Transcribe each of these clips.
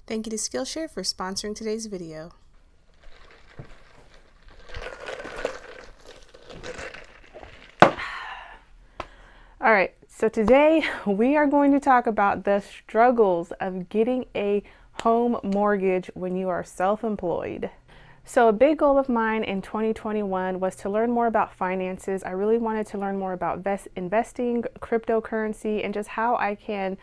Thank you to Skillshare for sponsoring today's video. All right, so today we are going to talk about the struggles of getting a home mortgage when you are self-employed. So a big goal of mine in 2021 was to learn more about finances. I really wanted to learn more about investing, cryptocurrency, and just how I can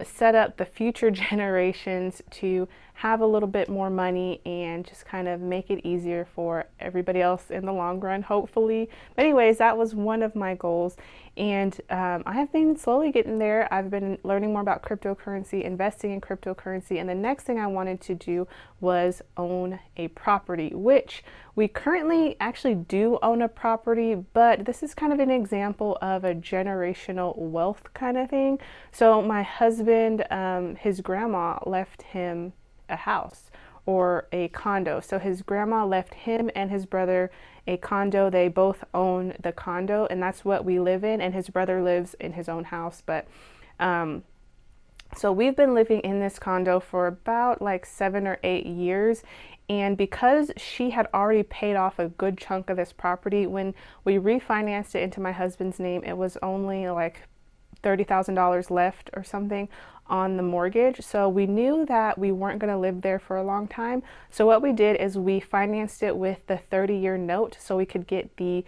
set up the future generations to have a little bit more money and just kind of make it easier for everybody else in the long run, hopefully. But anyways, that was one of my goals. And I have been slowly getting there. I've been learning more about cryptocurrency, investing in cryptocurrency. And the next thing I wanted to do was own a property, which we currently actually do own a property, but this is kind of an example of a generational wealth kind of thing. So my husband, his grandma left him a house or a condo. So his grandma left him and his brother a condo. They both own the condo, and that's what we live in. And his brother lives in his own house. But so we've been living in this condo for about like 7 or 8 years. And because she had already paid off a good chunk of this property, when we refinanced it into my husband's name, it was only like $30,000 left or something on the mortgage. So we knew that we weren't going to live there for a long time. So what we did is we financed it with the 30-year note so we could get the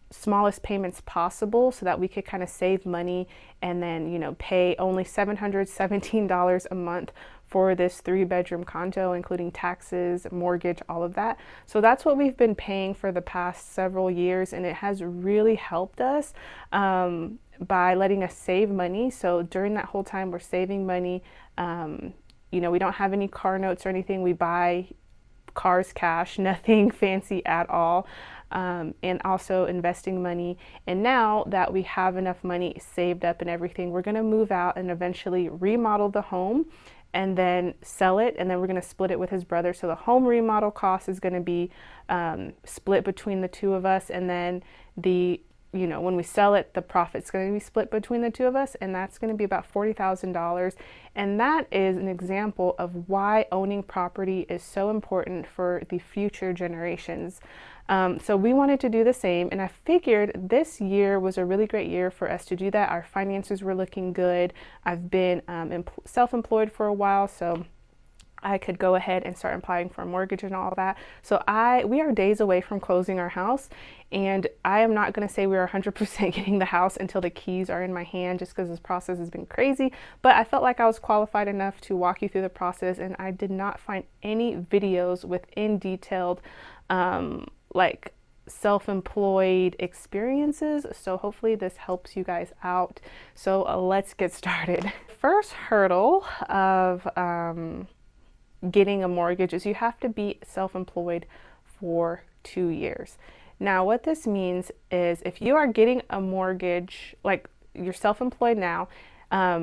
smallest payments possible so that we could kind of save money and then, you know, pay only $717 a month for this 3-bedroom condo, including taxes, mortgage, all of that. So that's what we've been paying for the past several years, and it has really helped us by letting us save money. So during that whole time, we're saving money. You know, we don't have any car notes or anything. We buy cars cash, nothing fancy at all. And also investing money. And now that we have enough money saved up and everything, we're going to move out and eventually remodel the home and then sell it, and then we're going to split it with his brother. So the home remodel cost is going to be split between the two of us, and then when we sell it, the profit's going to be split between the two of us, and that's going to be about $40,000. And that is an example of why owning property is so important for the future generations. So we wanted to do the same, and I figured this year was a really great year for us to do that. Our finances were looking good. I've been self-employed for a while, so I could go ahead and start applying for a mortgage and all that. So we are days away from closing our house, and I am not going to say we are 100% getting the house until the keys are in my hand, just because this process has been crazy. But I felt like I was qualified enough to walk you through the process, and I did not find any videos within detailed like self-employed experiences. So hopefully this helps you guys out. So let's get started. First hurdle of getting a mortgage is you have to be self-employed for 2 years. Now what this means is if you are getting a mortgage, like you're self-employed now,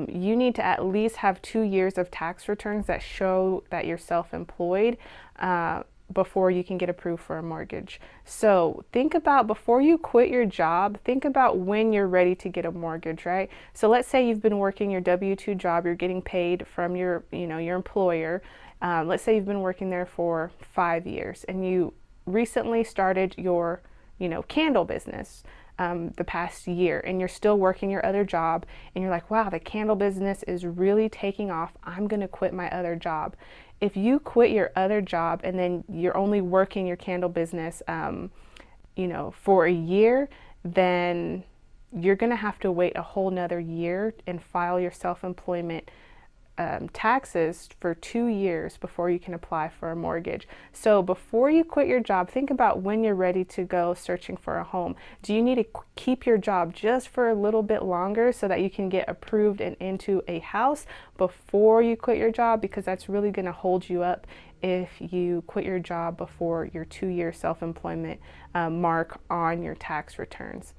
you need to at least have 2 years of tax returns that show that you're self-employed before you can get approved for a mortgage. So think about, before you quit your job, think about when you're ready to get a mortgage, right? So let's say you've been working your W-2 job, you're getting paid from your employer. Let's say you've been working there for 5 years and you recently started your, candle business the past year, and you're still working your other job, and you're like, wow, the candle business is really taking off. I'm going to quit my other job. If you quit your other job and then you're only working your candle business, for a year, then you're going to have to wait a whole nother year and file your self-employment taxes for 2 years before you can apply for a mortgage. So before you quit your job, think about when you're ready to go searching for a home. Do you need to keep your job just for a little bit longer so that you can get approved and into a house before you quit your job? Because that's really going to hold you up if you quit your job before your 2-year self-employment mark on your tax returns.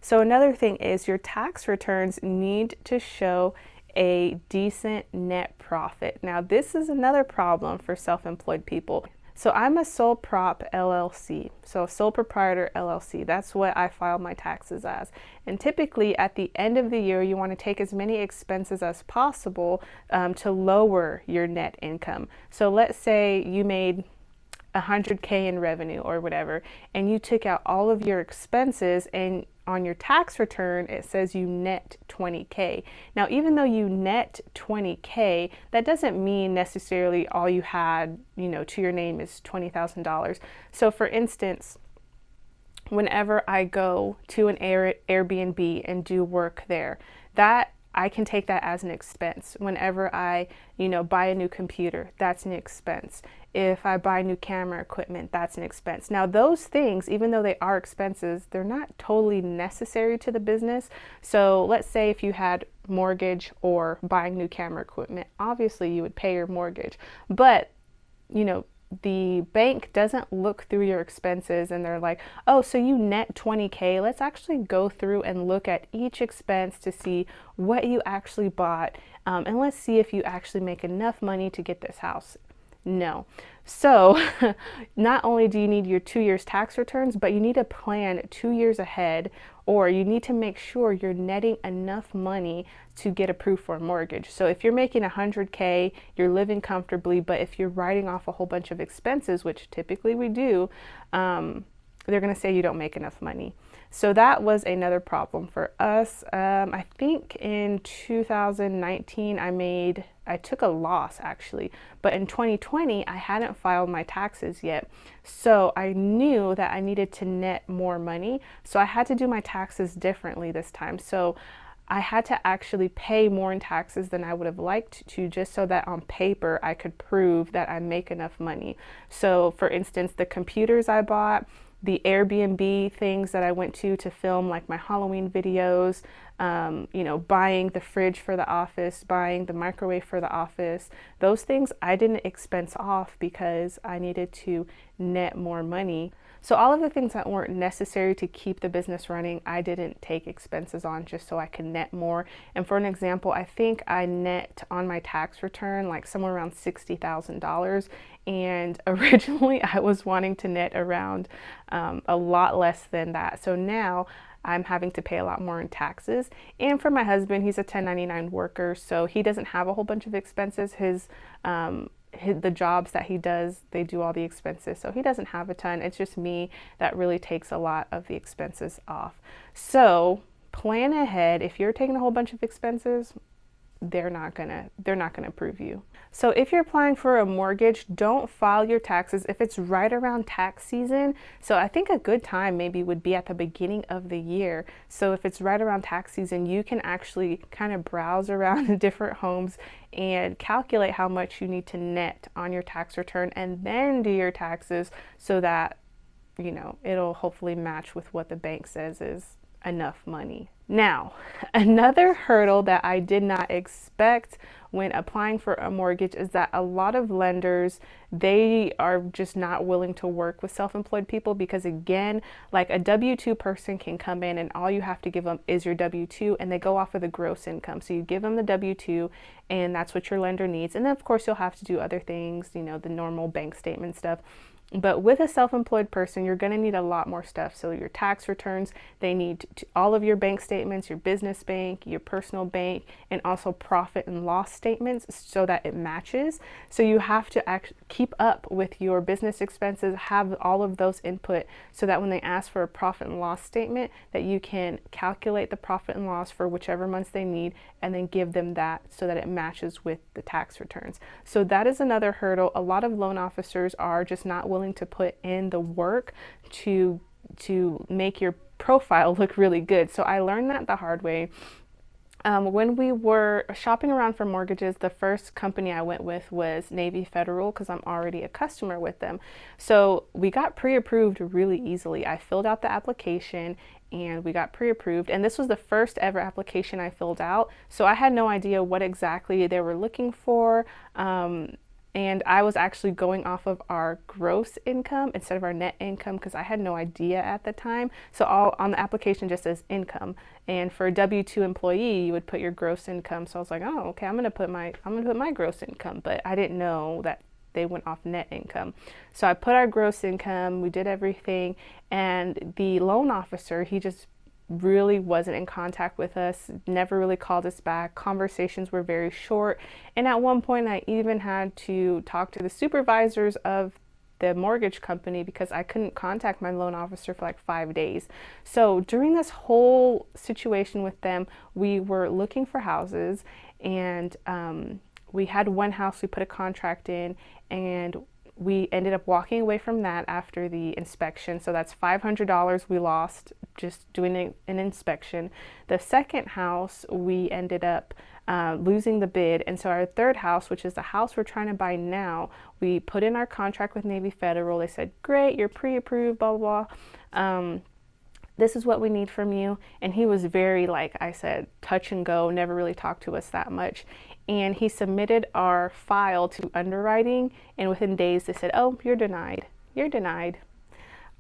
So another thing is your tax returns need to show a decent net profit. Now, this is another problem for self-employed people. So I'm a sole prop LLC, so sole proprietor LLC. That's what I filed my taxes as. And typically at the end of the year, you want to take as many expenses as possible to lower your net income. So let's say you made 100K in revenue or whatever, and you took out all of your expenses, and on your tax return it says you net 20K. Now, even though you net 20K, that doesn't mean necessarily all you had, to your name is $20,000. So for instance, whenever I go to an Airbnb and do work there, that I can take that as an expense. Whenever I, buy a new computer, that's an expense. If I buy new camera equipment, that's an expense. Now, those things, even though they are expenses, they're not totally necessary to the business. So let's say if you had mortgage or buying new camera equipment, obviously you would pay your mortgage. But, the bank doesn't look through your expenses and they're like, oh, so you net 20K. Let's actually go through and look at each expense to see what you actually bought. And let's see if you actually make enough money to get this house. No. So not only do you need your 2 years tax returns, but you need to plan 2 years ahead, or you need to make sure you're netting enough money to get approved for a mortgage. So if you're making 100K, you're living comfortably, but if you're writing off a whole bunch of expenses, which typically we do, they're going to say you don't make enough money. So that was another problem for us. I think in 2019 I took a loss actually, but in 2020 I hadn't filed my taxes yet. So I knew that I needed to net more money. So I had to do my taxes differently this time. So I had to actually pay more in taxes than I would have liked to, just so that on paper I could prove that I make enough money. So for instance, the computers I bought, the Airbnb things that I went to film like my Halloween videos, buying the fridge for the office, buying the microwave for the office, those things I didn't expense off because I needed to net more money. So all of the things that weren't necessary to keep the business running, I didn't take expenses on just so I could net more. And for an example, I think I net on my tax return like somewhere around $60,000. And originally I was wanting to net around a lot less than that. So now I'm having to pay a lot more in taxes. And for my husband, he's a 1099 worker, so he doesn't have a whole bunch of expenses. The jobs that he does, they do all the expenses, so he doesn't have a ton. It's just me that really takes a lot of the expenses off. So plan ahead. If you're taking a whole bunch of expenses, they're not gonna approve you. So if you're applying for a mortgage, don't file your taxes if it's right around tax season. So I think a good time maybe would be at the beginning of the year. So if it's right around tax season, you can actually kind of browse around different homes and calculate how much you need to net on your tax return and then do your taxes so that, it'll hopefully match with what the bank says is enough money. Now, another hurdle that I did not expect when applying for a mortgage is that a lot of lenders, they are just not willing to work with self-employed people because, again, like a W-2 person can come in and all you have to give them is your W-2 and they go off of the gross income. So you give them the W-2 and that's what your lender needs. And then of course you'll have to do other things, the normal bank statement stuff. But with a self-employed person, you're going to need a lot more stuff. So your tax returns, they need all of your bank statements, your business bank, your personal bank, and also profit and loss statements so that it matches. So you have to keep up with your business expenses, have all of those input so that when they ask for a profit and loss statement, that you can calculate the profit and loss for whichever months they need and then give them that so that it matches with the tax returns. So that is another hurdle. A lot of loan officers are just not willing to put in the work to make your profile look really good. So I learned that the hard way. When we were shopping around for mortgages, the first company I went with was Navy Federal because I'm already a customer with them. So we got pre-approved really easily. I filled out the application and we got pre-approved, and this was the first ever application I filled out. So I had no idea what exactly they were looking for. And I was actually going off of our gross income instead of our net income because I had no idea at the time. So all on the application just says income. And for a W-2 employee, you would put your gross income. So I was like, oh, okay, I'm gonna put my gross income. But I didn't know that they went off net income. So I put our gross income, we did everything, and the loan officer, he just really wasn't in contact with us, never really called us back. Conversations were very short, and at one point I even had to talk to the supervisors of the mortgage company because I couldn't contact my loan officer for like 5 days. So during this whole situation with them, we were looking for houses, and we had one house we put a contract in, and we ended up walking away from that after the inspection. So that's $500 we lost just doing an inspection. The second house, we ended up losing the bid. And so our third house, which is the house we're trying to buy now, we put in our contract with Navy Federal. They said, great, you're pre-approved, blah, blah, blah. This is what we need from you. And he was very, like I said, touch and go, never really talked to us that much. And he submitted our file to underwriting, and within days they said, oh, you're denied. You're denied.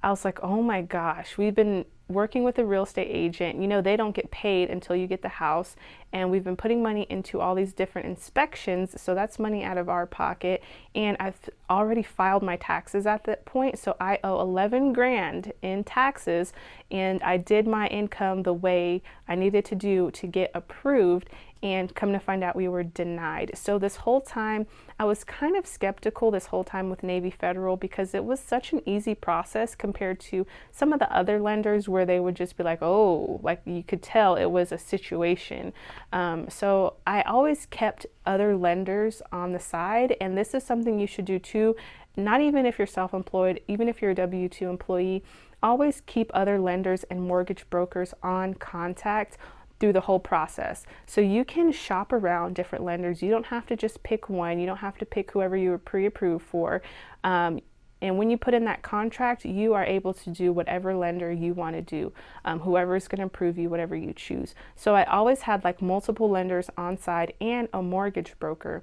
I was like, oh my gosh, we've been working with a real estate agent. You know, they don't get paid until you get the house, and we've been putting money into all these different inspections, so that's money out of our pocket. And I've already filed my taxes at that point, so I owe 11 grand in taxes, and I did my income the way I needed to do to get approved, and come to find out we were denied. So this whole time I was kind of skeptical this whole time with Navy Federal, because it was such an easy process compared to some of the other lenders where they would just be like, oh, like you could tell it was a situation. So I always kept other lenders on the side, and this is something you should do too. Not even if you're self-employed, even if you're a W-2 employee, always keep other lenders and mortgage brokers on contact through the whole process. So you can shop around different lenders. You don't have to just pick one. You don't have to pick whoever you were pre-approved for. And when you put in that contract, you are able to do whatever lender you want to do, whoever is going to approve you, whatever you choose. So I always had like multiple lenders on side and a mortgage broker.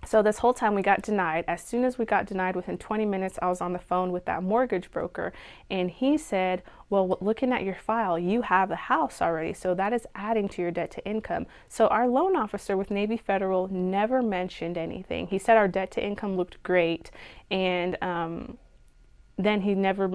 So this whole time we got denied. As soon as we got denied, within 20 minutes, I was on the phone with that mortgage broker, and he said, well, looking at your file, you have the house already, so that is adding to your debt to income. So our loan officer with Navy Federal never mentioned anything. He said our debt to income looked great, and then he never,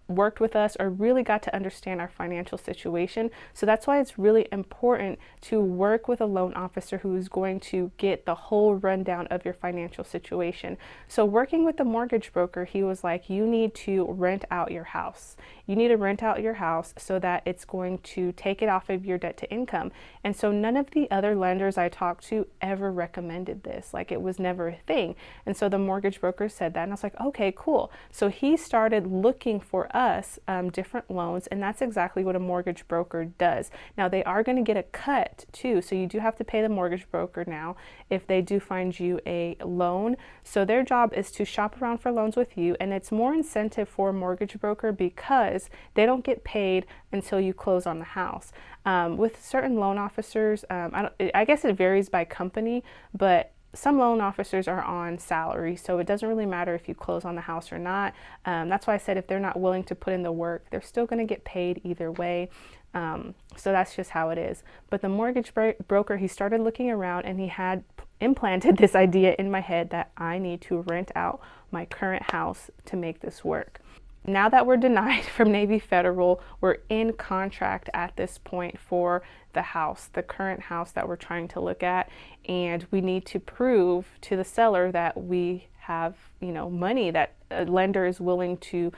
worked with us or really got to understand our financial situation. So that's why it's really important to work with a loan officer who's going to get the whole rundown of your financial situation. So working with the mortgage broker, he was like, you need to rent out your house. You need to rent out your house so that it's going to take it off of your debt to income. And so none of the other lenders I talked to ever recommended this. Like, it was never a thing. And so the mortgage broker said that, and I was like, okay, cool. So he started looking for us different loans, and that's exactly what a mortgage broker does. Now, they are going to get a cut too, so you do have to pay the mortgage broker now if they do find you a loan. So their job is to shop around for loans with you, and it's more incentive for a mortgage broker because they don't get paid until you close on the house. With certain loan officers, I guess it varies by company, but some loan officers are on salary, so it doesn't really matter if you close on the house or not. That's why I said if they're not willing to put in the work, they're still going to get paid either way. So that's just how it is. But the mortgage broker, he started looking around, and he had implanted this idea in my head that I need to rent out my current house to make this work. Now that we're denied from Navy Federal, we're in contract at this point for the house, the current house that we're trying to look at, and we need to prove to the seller that we have, money, that a lender is willing to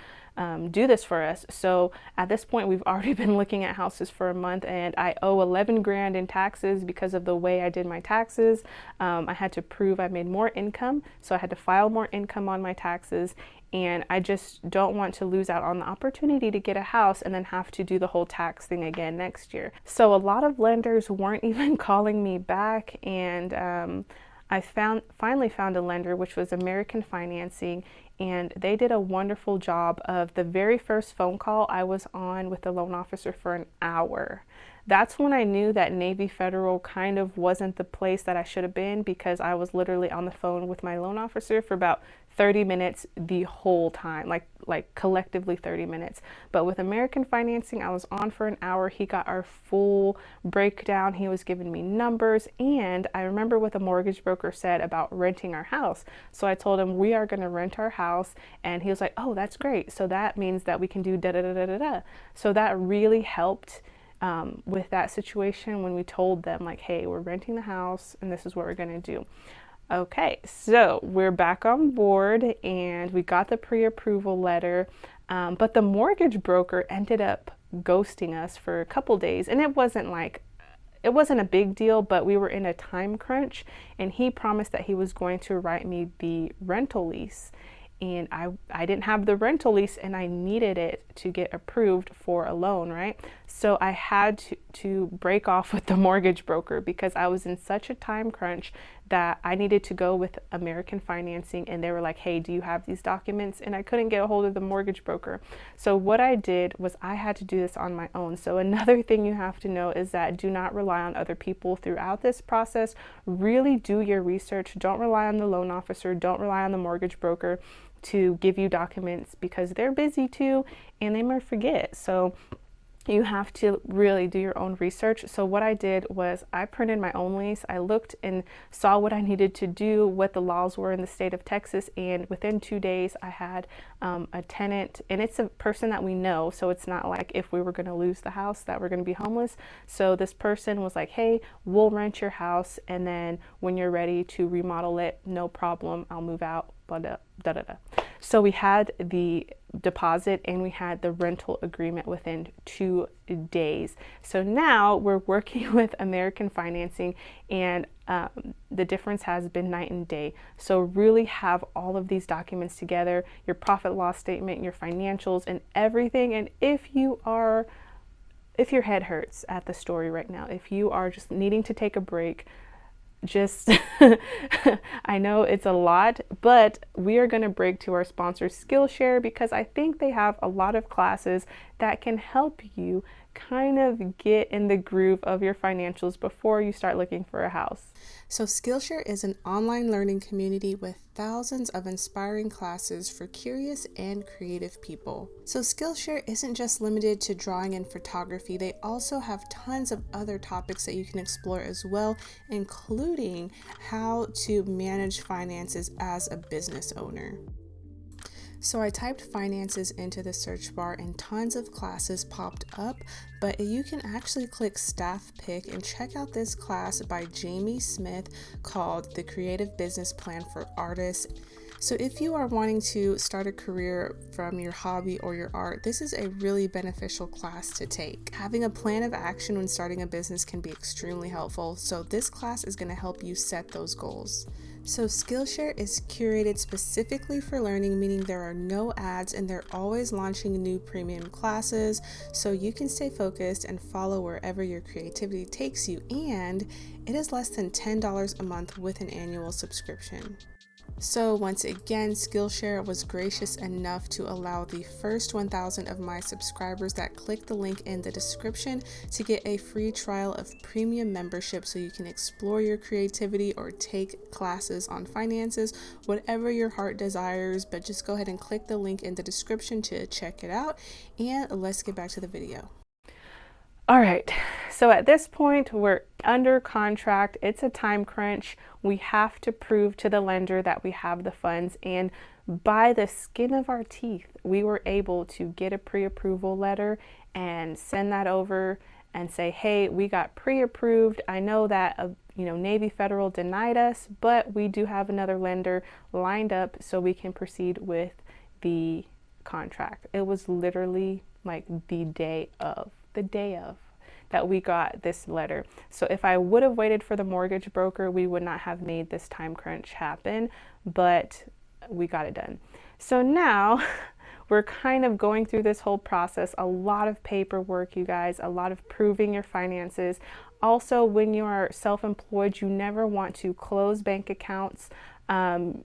do this for us. So at this point, we've already been looking at houses for a month, and I owe 11 grand in taxes because of the way I did my taxes. I had to prove I made more income, so I had to file more income on my taxes. And I just don't want to lose out on the opportunity to get a house and then have to do the whole tax thing again next year. So a lot of lenders weren't even calling me back, and I finally found a lender, which was American Financing, and they did a wonderful job of the very first phone call I was on with the loan officer for an hour. that's when I knew that Navy Federal kind of wasn't the place that I should have been, because I was literally on the phone with my loan officer for about 30 minutes the whole time, like collectively 30 minutes. But with American Financing, I was on for an hour. He got our full breakdown. He was giving me numbers. And I remember what the mortgage broker said about renting our house. So I told him we are going to rent our house. And he was like, oh, that's great. So that means that we can do da da da da da da. So that really helped with that situation when we told them, like, hey, we're renting the house and this is what we're going to do. Okay, so we're back on board and we got the pre-approval letter, but the mortgage broker ended up ghosting us for a couple days, and it wasn't a big deal, but we were in a time crunch, and he promised that he was going to write me the rental lease. And I didn't have the rental lease, and I needed it to get approved for a loan, right? So I had to break off with the mortgage broker because I was in such a time crunch that I needed to go with American Financing, and they were like, hey, do you have these documents? And I couldn't get a hold of the mortgage broker. So what I did was I had to do this on my own. So another thing you have to know is that do not rely on other people throughout this process. Really do your research. Don't rely on the loan officer. Don't rely on the mortgage broker to give you documents, because they're busy too and they might forget. So you have to really do your own research. So what I did was I printed my own lease. I looked and saw what I needed to do, what the laws were in the state of Texas, and within 2 days I had a tenant, and it's a person that we know, so it's not like if we were going to lose the house that we're going to be homeless. So this person was like, hey, we'll rent your house, and then when you're ready to remodel it, no problem, I'll move out, blah, blah, da, da, da. So we had the deposit and we had the rental agreement within 2 days. So now we're working with American Financing, and the difference has been night and day. So really have all of these documents together, your profit loss statement, your financials, and everything. And if your head hurts at the story right now, if you are just needing to take a break, just I know it's a lot, but we are going to break to our sponsor Skillshare, because I think they have a lot of classes that can help you kind of get in the groove of your financials before you start looking for a house. So Skillshare is an online learning community with thousands of inspiring classes for curious and creative people. So Skillshare isn't just limited to drawing and photography. They also have tons of other topics that you can explore as well, including how to manage finances as a business owner. So I typed finances into the search bar and tons of classes popped up, but you can actually click staff pick and check out this class by Jamie Smith called The Creative Business Plan for Artists. So if you are wanting to start a career from your hobby or your art, this is a really beneficial class to take. Having a plan of action when starting a business can be extremely helpful, so this class is going to help you set those goals. So Skillshare is curated specifically for learning, meaning there are no ads and they're always launching new premium classes, so you can stay focused and follow wherever your creativity takes you, and it is less than $10 a month with an annual subscription. So once again, Skillshare was gracious enough to allow the first 1,000 of my subscribers that click the link in the description to get a free trial of premium membership, so you can explore your creativity or take classes on finances, whatever your heart desires. But just go ahead and click the link in the description to check it out, and let's get back to the video. All right, so at this point, we're under contract. It's a time crunch. We have to prove to the lender that we have the funds, and by the skin of our teeth, we were able to get a pre-approval letter and send that over and say, hey, we got pre-approved. I know that Navy Federal denied us, but we do have another lender lined up so we can proceed with the contract. It was literally like the day of that we got this letter. So if I would have waited for the mortgage broker, we would not have made this time crunch happen, but we got it done. So now we're kind of going through this whole process, a lot of paperwork, you guys, a lot of proving your finances. Also, when you are self-employed, you never want to close bank accounts. You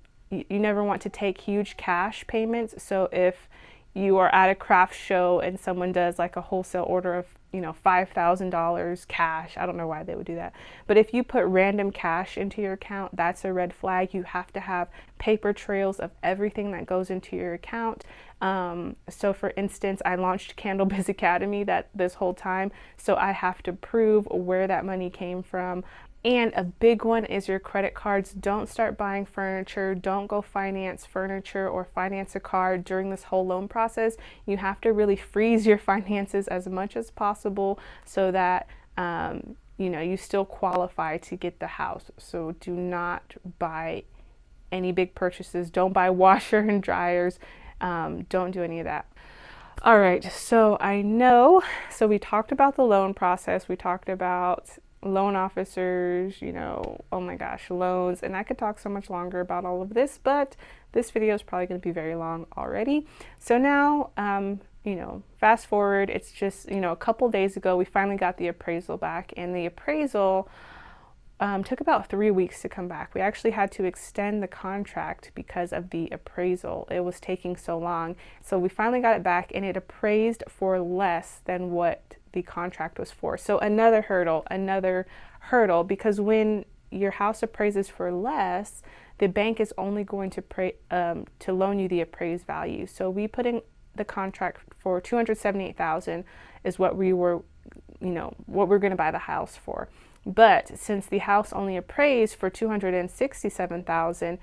never want to take huge cash payments. So if you are at a craft show and someone does like a wholesale order of $5,000 cash. I don't know why they would do that. But if you put random cash into your account, that's a red flag. You have to have paper trails of everything that goes into your account. So for instance, I launched Candlebiz Academy this whole time. So I have to prove where that money came from. And a big one is your credit cards. Don't start buying furniture. Don't go finance furniture or finance a car during this whole loan process. You have to really freeze your finances as much as possible so that you still qualify to get the house. So do not buy any big purchases. Don't buy washer and dryers. Don't do any of that. All right, so we talked about the loan process. We talked about loan officers, oh my gosh, loans. And I could talk so much longer about all of this, but this video is probably going to be very long already. So now, fast forward, it's just, a couple days ago, we finally got the appraisal back, and the appraisal took about 3 weeks to come back. We actually had to extend the contract because of the appraisal. It was taking so long. So we finally got it back, and it appraised for less than what the contract was for. So another hurdle, because when your house appraises for less, the bank is only going to loan you the appraised value. So we put in the contract for $278,000 is what we were, what we're going to buy the house for. But since the house only appraised for $267,000,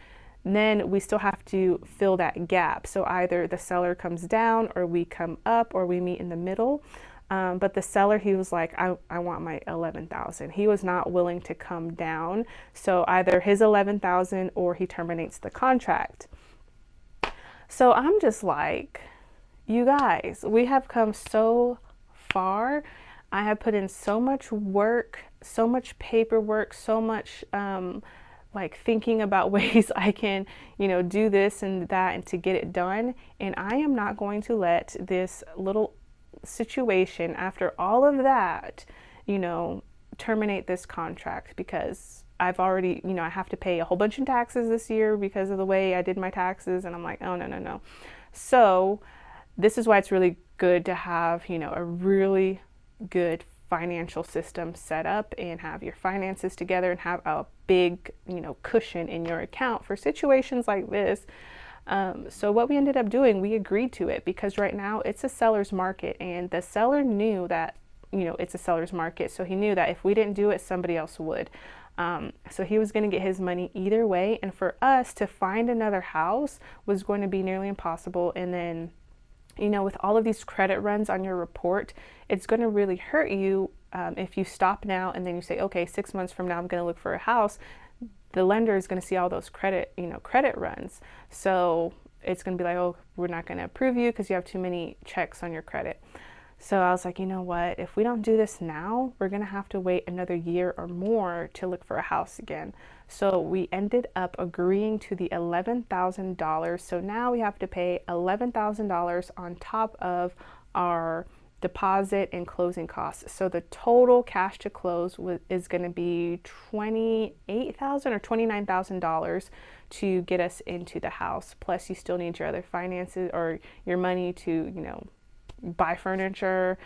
then we still have to fill that gap. So either the seller comes down, or we come up, or we meet in the middle. But the seller, he was like, I want my $11,000. He was not willing to come down. So either his $11,000 or he terminates the contract. So I'm just like, you guys, we have come so far. I have put in so much work, so much paperwork, so much thinking about ways I can, do this and that and to get it done. And I am not going to let this little situation, after all of that, terminate this contract, because I've already, I have to pay a whole bunch of taxes this year because of the way I did my taxes. And I'm like, oh, no. So this is why it's really good to have, a really good financial system set up and have your finances together and have a big, cushion in your account for situations like this. So what we ended up doing, we agreed to it because right now it's a seller's market, and the seller knew that, it's a seller's market. So he knew that if we didn't do it, somebody else would. So he was going to get his money either way. And for us to find another house was going to be nearly impossible. And then, with all of these credit runs on your report, it's going to really hurt you if you stop now and then you say, okay, 6 months from now, I'm going to look for a house. The lender is going to see all those credit runs. So it's going to be like, oh, we're not going to approve you because you have too many checks on your credit. So I was like, you know what? If we don't do this now, we're going to have to wait another year or more to look for a house again. So we ended up agreeing to the $11,000. So now we have to pay $11,000 on top of our deposit and closing costs. So the total cash to close is going to be $28,000 or $29,000 to get us into the house. Plus you still need your other finances or your money to, buy furniture,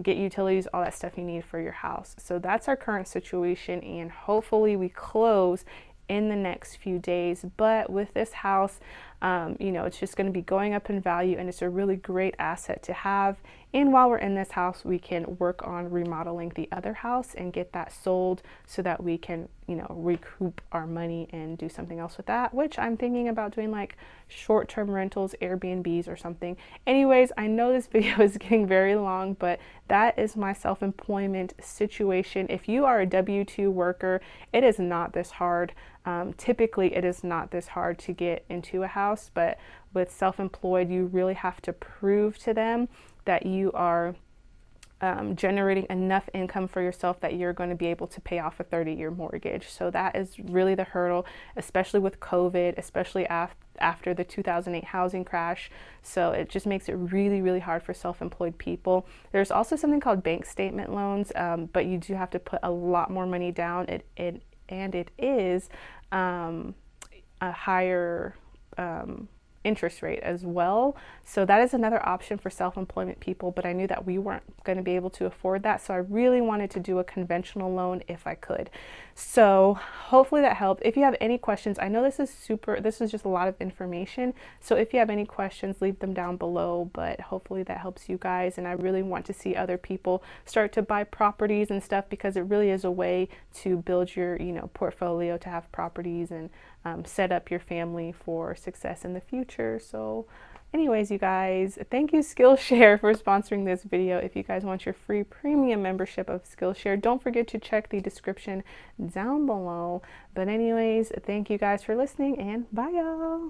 get utilities, all that stuff you need for your house. So that's our current situation, and hopefully we close in the next few days. But with this house, it's just going to be going up in value, and it's a really great asset to have. And while we're in this house, we can work on remodeling the other house and get that sold so that we can, recoup our money and do something else with that, which I'm thinking about doing, like short-term rentals, Airbnbs or something. Anyways, I know this video is getting very long, but that is my self-employment situation. If you are a W-2 worker, it is not this hard. Typically, it is not this hard to get into a house, but with self-employed, you really have to prove to them that you are generating enough income for yourself that you're going to be able to pay off a 30-year mortgage. So that is really the hurdle, especially with COVID, especially after the 2008 housing crash. So it just makes it really, really hard for self-employed people. There's also something called bank statement loans, but you do have to put a lot more money down. And it is a higher interest rate as well. So that is another option for self-employment people, but I knew that we weren't going to be able to afford that. So I really wanted to do a conventional loan if I could. So hopefully that helped. If you have any questions, I know this is just a lot of information. So if you have any questions, leave them down below, but hopefully that helps you guys. And I really want to see other people start to buy properties and stuff, because it really is a way to build your, portfolio, to have properties and set up your family for success in the future. So anyways, you guys, thank you Skillshare for sponsoring this video. If you guys want your free premium membership of Skillshare, don't forget to check the description down below. But anyways, thank you guys for listening, and bye y'all.